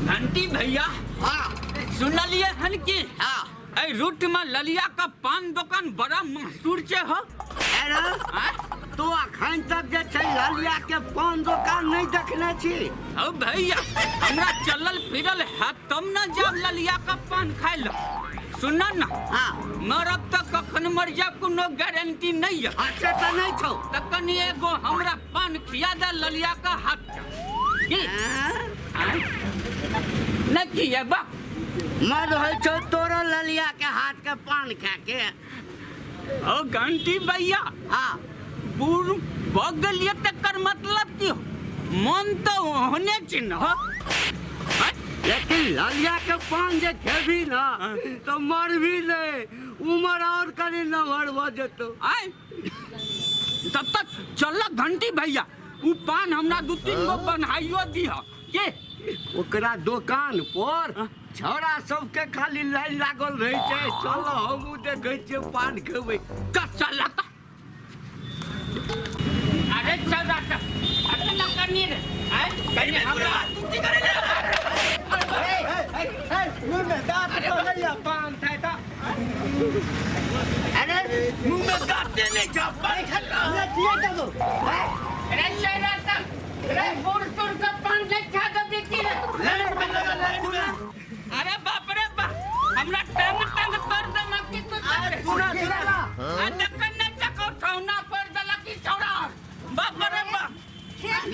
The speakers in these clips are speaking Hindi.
घंटी भैया हाँ सुनलिए हन की हाँ ए रूट में ललिया का पान दुकान बड़ा मशहूर छे हो। अरे तो अखन तक जे छै ललिया के पान दुकान नहीं देखने छी। ओ भैया हमरा चलल फिरल है तब न जब ललिया का पान खाए लो। सुना ना हाँ मरब तक कखन मर जा कोनो गारंटी नहीं है। अच्छा तो नहीं छौ त कनी एगो हमरा पान खिया दे ललिया का हाथ की न किए बा मद हो छौ तोरो ललिया के हाथ के पान खा के। ओ घंटी भैया हाँ बूढ़ बगलिए तकर मतलब की हो मन तो होने चिन्ह हो। लेकिन ललिया के पान जे खेबी ना तो मर भी नहीं उम्र और करी नमहर हो जतो। आए तब तक चल घंटी भैया उ पान हमरा 2-3 गो बनाइयो दिया के ओकरा दुकान पर छौड़ा सबके खाली लाइन लागल रहे छै। चलो हमहू देखे छियै पान खेबै चल अरे चल अरे न करनी रे आए कहीं हमरा तू करे मुंह में दांत तो नहीं पान था ता। अरे मुंह में दांत नहीं जा पान खा ले दिए दो। अरे चल अरे बूढ़ सुर का पान ले खा दे देखी रे लाइन में लगा लाइन में। अरे बाप रे बाप हमरा टांग तोड़ दे मक्की तो अरे पूरा चला दक्कन न चको ठौना पर दला की छोड़ा बाप रे बाप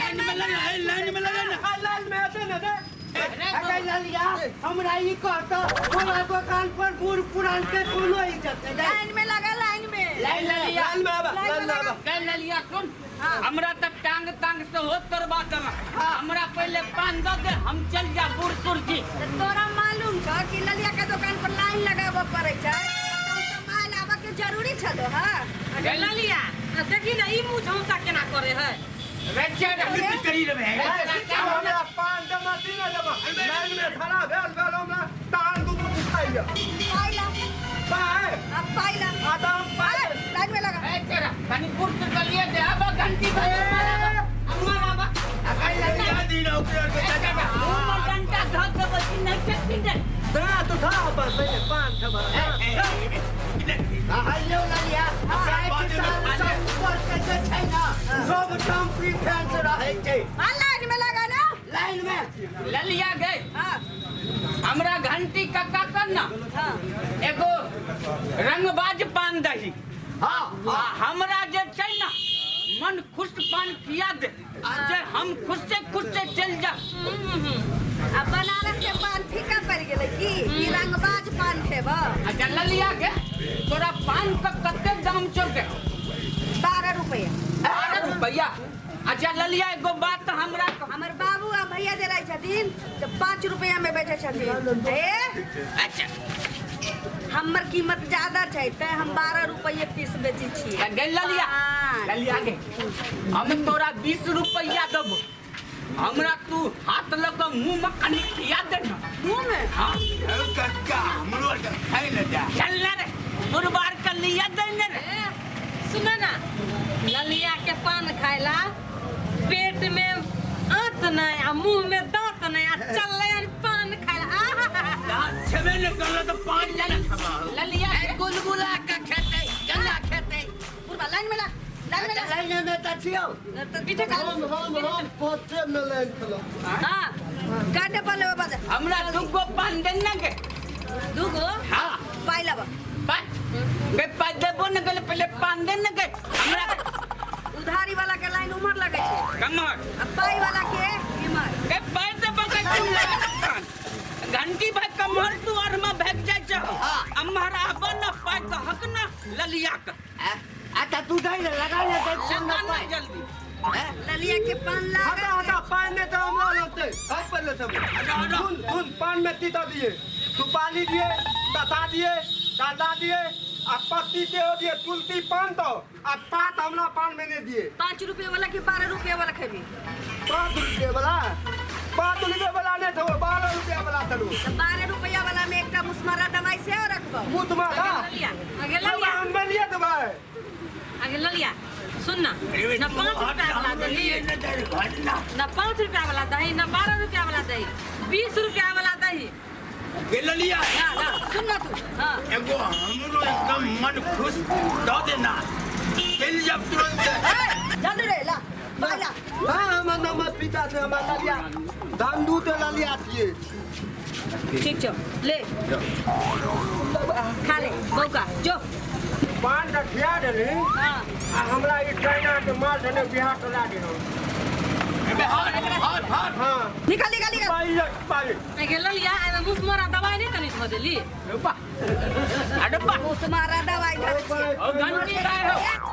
लाइन में लगा है लाइन में लगा ना लाइन में आते ना दे। अरे ललिया हमरा ई कहतो हमरा दुकान पर बूढ़ पुरान के कोनो इज्जत नहीं। लाइन में लगा लाइन में लाइन लिया लाइन में आवा लाइन में आवा लाइन लिया सुन हमरा तक टांग से हो तरबा कर हमरा पहले पान दो दे हम चल जा बूढ़ सुरजी। तो तोरा मालूम छ कि ललिया के दुकान पर लाइन लगाबो पड़ै छै तो माल आबा के जरूरी छ दो। हां अरे ललिया देखी ना ई मुंह झौसा केना करे है रच्चा कुछ करी रे हमरा पान दमा तीन दमा लाइन में खड़ा भेल हमरा टांग दू उठाइया पाइला बाय अब पाइला आदम पाय लाइन में लगा ए तेरा कनी बूढ़ सुर कर लिए दे अब घंटी भाई अम्मा बाबा अकाई ललिया दी ना ऊपर के उमर घंटा धक दे बची नहीं सकती दे दा तो था पर पहले पान खबर हेलो ललिया सब ऊपर के जे छै ना सब कंपनी फैन से रहे छै। लाइन में लगा ना लाइन में ललिया गए हां हमरा घंटी का करना हां एगो रंगबाज पान दही हां हमरा जे छै ना मन खुश पान खिया दे जे हम खुश से चल जा। अब बनारस के पान फीका पड़ गेलै की ई रंगबाज पान खेबो। अच्छा ललिया के तोरा पान का कते दाम चौके 12 रुपया 12 रुपया। अच्छा ललिया एगो बात हमरा हमर बाबू आ भैया जे रहै छथिन तो 5 रुपया में बेचे छथिन। अच्छा हमर कीमत ज्यादा छै ते हम 12 रुपये पीस बेची छी। गई ललिया ललिया के हम तोरा 20 रुपया देबो हमरा तू हाथ लगा मुंह में कनी खिया दे ना मुंह में हां कक्का हमरो खाई ले जा चल ना रे बुरबार कर लिया दे ना रे। सुनो ना ललिया के पान खाइला पेट में आंत नहीं आ मुंह में दांत नहीं आ चल पान खाइला छबे न करलो तो पान जाना खबा ललिया गुलगुला का खेते गला खेते पूरा लाइन में लग लाइन में लग लाइन में त छियो पीछे का हम पोते में लाइन खलो। हां काटे पले बाबा हमरा दुगो पान दे ना के दुगो हां पाइला बा पान के पान देबो न गले पहले पान दे ना के हमरा उधारी वाला के लाइन उमर लगे छै कमर अब पाई वाला के इमर के पान दे बके तुम लगा घंटी भाई कमर तू और में भाग जाय छ हमरा बन पाय तो हक ना ललिया का आता तू दे लगा ले दे चंदा ना जल्दी ललिया के पान हटा लागा हटा पान में तो हमरा लगते हाथ पर ले सब धुन धुन पान में तीता दिए सुपारी दिए तता दिए डालडा दिए आ पत्ती के हो दिए तुलसी पान तो आ पात हमरा पान में ने दिए 5 रुपए वाला के 12 रुपए वाला खेबी 5 रुपए वाला 5 रुपए वाला ने तो 12 रुपए वाला चलो तो 12 रुपया वाला में एकटा मुस्मरा दवाई से और रखबो मुंह तुम्हारा ललिया आगे ललिया हम बलिए दबाए आगे ललिया सुन ना 5 रुपया वाला दही ना 5 रुपया वाला दही ना 12 रुपया वाला दही 20 रुपया वाला दही ये ललिया ना सुन ना तू हाँ एगो हमरो एकदम मन खुश दो देना चल जब तुरंत जल्दी रे ला बाला हाँ हमार नंबर पिता से हमार ललिया धान दूध ललिया थिए ठीक छो ले खा ले बौका जो पान का खिया देली हाँ आ हमरा ई चाइना के माल धने बिहार चला दे हाथ हाथ हाँ निकाल निकाल निकाल पाई नहीं के ललिया एमे मुस मोरा दवाई नहीं तनी धो देली अडब्बा उस मारा दवाई धर और घंटी भाई हो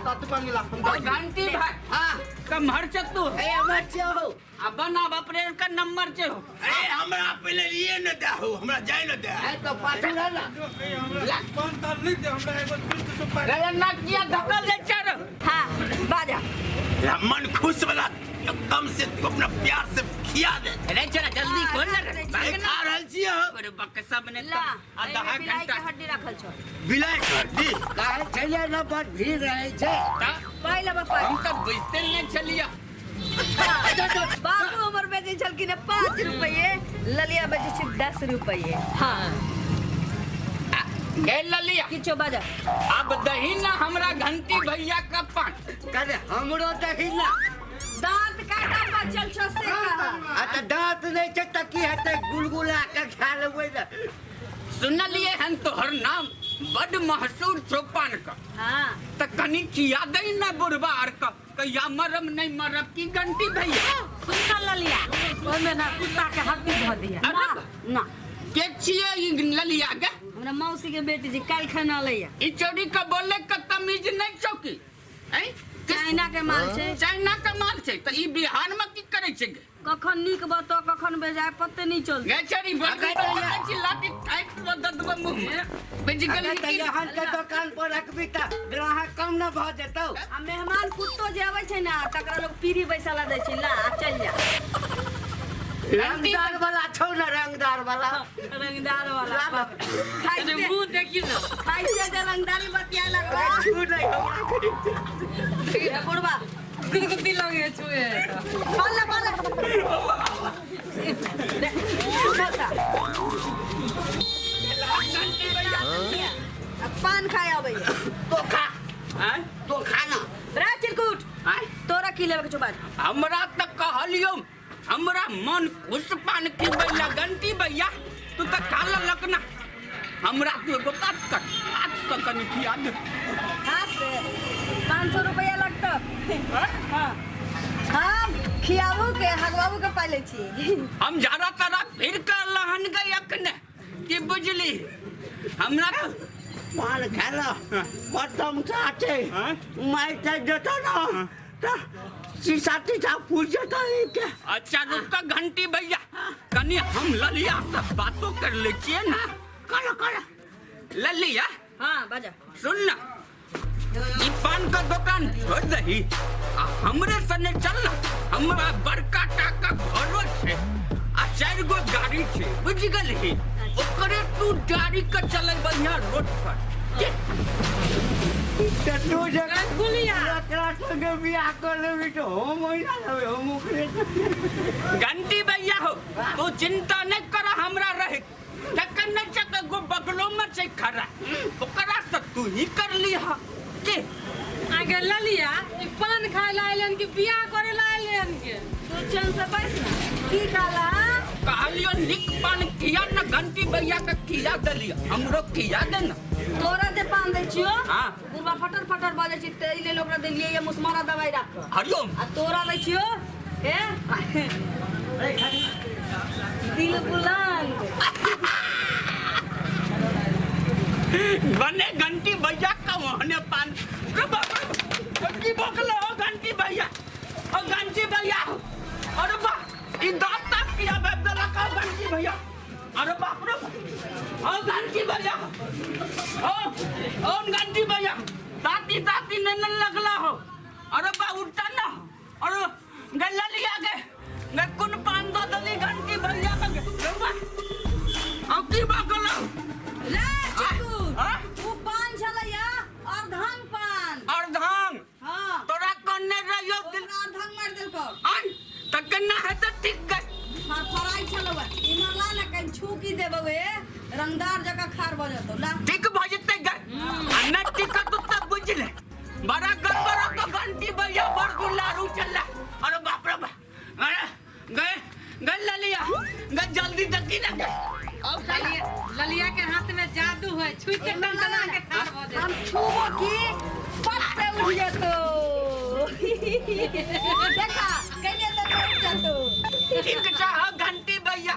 तत बंगला और घंटी भाई हाँ कमहर चतु ए अमर हो अब ना ऑपरेटर का नंबर से हो अरे हमरा पहले लिए न दे हमरा जाय न दे तो पाछू ना ना किया धक्का ले चल हाँ बाजा मन खुश वाला एकदम से तू अपना प्यार से खिया दे अरे चला जल्दी खोल ना भाई खा रहल छी हम अरे बक्सा बने ला आधा बिलाई घंटा के हड्डी रखल छो बिलाई कर दी काहे चलिए ना बहुत भीड़ रहे छे पाइला बापा हम तो बुझते नहीं चलिए बाबू हमर बेचे छलकिन 5 रुपये ललिया बेचे छी 10 रुपये हाँ के ललिया किछो बाजा अब दही ना हमरा घंटी भैया का पान करे हमरो दही ना दांत काटा बचल छो से कहा अच्छा दांत नहीं छे त की हते गुलगुला के खा लेबै ना सुन लिए हम तोहर नाम बड़ मशहूर चौपान का हाँ त कनी किया दई ना बुढ़वा आर का कहिया मरम नहीं मरब की घंटी भैया सुन ललिया ओमे ना कुत्ता के हड्डी धो दिया ना ना के छिए ई ललिया के हमरा मौसी के बेटी जी काल खाना लैया ई चोरी का बोले का तमीज नहीं चौकी हैं चाइना के माल छे चाइना का माल छे त ई बिहार में की करे छे कखन नीक बतो कखन बेजाय पत्ते नहीं चल गे चोरी बगे चिल्लाती टाइट तो ददवा मुंह में बिजगल यहाँ के दुकान पर रखबी त ग्राहक कम न भ जेतौ आ मेहमान कुत्तो जे आवे छै ना तकरा लोग पीरी बैसाला दै छै ला चल जा रंगदार वाला छौ न रंगदार वाला रंगदार वाला खाई अरे से मुंह देखी ना खाई से जे रंगदारी बतिया लगबा छू नहीं ठीक है बुढ़वा गुदगुदी लगे छुए पाला पाला अब पान खाए आवे तो खा हैं तो खाना रे चिरकुट हैं तोरा की लेवे के छौ बाज हमरा त कहलियो हमरा मन खुश पान की भैया घंटी भैया तू त काला लकना हमरा तू एगो बात कर 800 कनी किया दे हाथ से 500 रुपया लगता हाँ हम खियाबू के हगवाबू के पाले छी हम जारा तारा फिर कर लहन गई अखने की बुझली हमरा तो पान खाला बटम चाचे हैं? मैं त जतो न त सीसा फूल जतो के अच्छा रुका घंटी भैया कनी हम ललिया से बातों कर ले छिए ना कर ललिया हाँ बाजा सुन ना ई पान का दुकान छोड़ दही आ हमरे सने चल ना हमरा बड़का टाका घरो छे आ 4 गो गाड़ी छे बुझ गेल ही ओकरे तू गाड़ी का चले बढ़िया रोड पर के तू जगह गुलिया एकरा संगे बियाह कर लेबी तो हम ओइना लेबे हम ओकरे घंटी भैया हो तू चिंता नहीं कर हमरा रहे टक्कर नहीं चक गो बगलो में से खड़ा ओकरा से तू ही कर लिहा के आगे ललिया ई पान खाए लायलन के बियाह करे लायलन के तू चल से बैठ ना की काला कहलियो निक पान किया न घंटी भैया का किया दलिया हमरो किया दे ना तोरा जे पान दै छियो हाँ। बुढ़वा फटर फटर बाजे छी ते ले लोकरा देलिए ये मुस्मारा दवाई राख हरिओम आ तोरा लै छियो ए दिल बुलंद बने घंटी भैया का वहने पान की बोकले हो घंटी भैया और घंटी भैया अरे बा ई दांत तक किया बेदला का घंटी भैया अरे बाप रे और घंटी भैया ओ घंटी भैया दाती ने न लगला हो अरे बा उठा ना अरे गल्ला लिया गए मैं कुन पान दो दली घंटी भैया का बा अब की बोकले रे चिकू हाँ? वो पान छलैया अर्धांग पान अर्धांग हाँ तोरा कन्ने रहियो ओकरा अर्धांग मार देलको आई तकन्ना है तो ठीक गए फराई छलवा कहीं छू की देबो ए रंगदार जगह खार भ जतो ला ठीक भजते गए अन्ना टिकट तब बुझले बड़ा गड़बड़ तो घंटी भैया बड़ गुल्लारू चला अरे बाप रे बाप अरे गए गए ललिया गए जल्दी दकी ना अब ललिया के हाथ में जादू है छुई के टंगला के ठाड़ हो जाए हम छूबो की पट से उठ जतो देखा कइले तो उठ जतो ठीक चाह घंटी भैया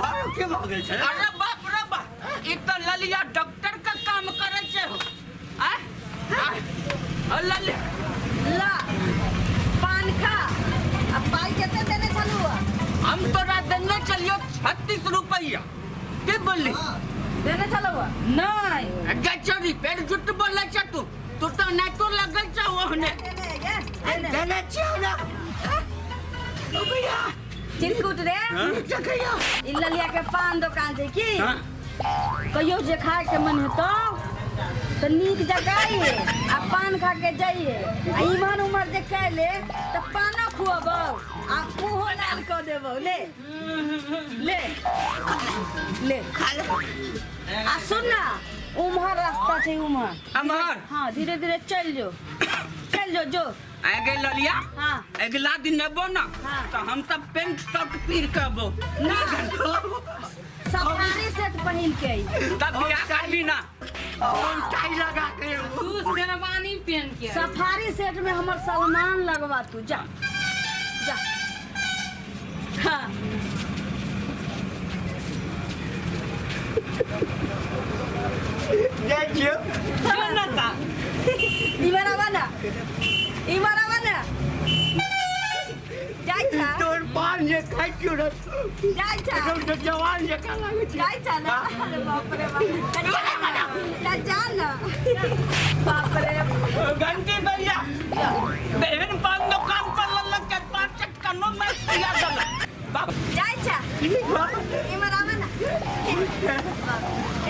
और के भागे छे अरे बाप रे बाप ई तो ललिया डॉक्टर का काम करे छे हो आ ललिया ला पान खा अब पाई केते देने चलू हम तोरा देने चलियो 36 रुपया के बोली देने चलू नहीं गचरी पेड़ झूठ बोले छ तू तो नहीं तो लगल छ ओहने देने गे देने देने छियो ना ओ भैया चिरकुट रे चकैया इ ललिया के पान दुकान छै की हां कहियो जे खाए के मन हेतो तो नीक जगाइए आ पान खा के जाइए आ इमहर उमर जे ले तो पाना खुआबो आ मुंहो लाल कर देबो ले ले ले खा ले आ सुन ना उमहर रास्ता छै उमहर अमर हाँ धीरे धीरे चल जो आगे ललिया हाँ अगला दिन नेबो ना हाँ। तो हम सब पेंट शर्ट पीर करबो ना सफारी सेट पहिन के आई। तब बियाह करबी ना और टाई लगा के तू शेरवानी पहन के आई। सफारी सेट में हमर सलमान लगवा तू जा जा हाँ जे छियो जनता इमरा बना जाय छा तोर पान जे खाइ छियो ना जाय छा तो जवान जे का लागे छै जाय छा ना अरे बाप रे बाप जा ना बाप रे घंटी भैया बहन पान दुकान पर लल्ला के 5 चक्कनो में पिया दला बाप जाय छा इमरा बना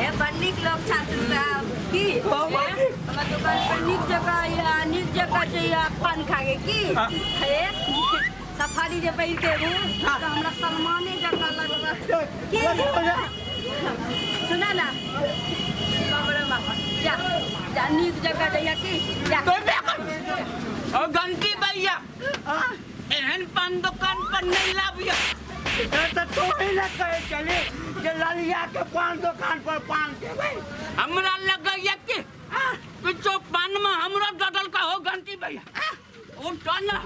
ए बन्नी लोग छात्र साहब की हमर दुकान पर नीक जगह चाहिए पान खागे की हे सफारी जे पहिर के रू तो हमरा सलमाने जगह लगवा की सुना ना बाबरे बाबा जा नीक जगह चाहिए की जा तो देखो और घंटी भैया एहन पान दुकान पर नहीं लाबिया तो ही ना कहे चले जे ललिया के पान दुकान पर पान देबै हमरा लगैया कि कुछो पान में हमरा डडल का हो घंटी भैया ओ टना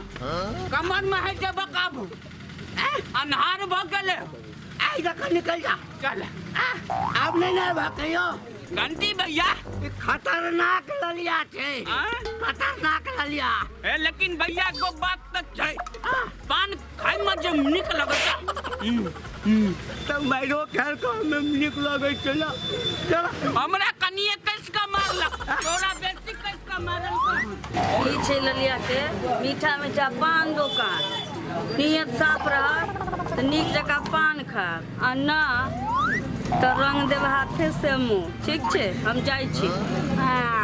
कमर में है के बकाबू अनहार भ गेले आई जका निकल जा चल अब नहीं ना भाकैयो घंटी भैया ई खतरनाक ललिया छै खतरनाक ललिया ए लेकिन भैया को बात तक छै पान खाए में जे निक लगता तो मैरो खेल को में निक लगे चला चला हमरा कनिए कैस का मारला तोरा बेसी कैस का मारल को ई छै ललिया के मीठा मीठा पान दुकान नियत साफ रह तो नीक जगह पान खा आ ना तो रंग देव हाथे से मुँह ठीक छै हम जाइ छी हाँ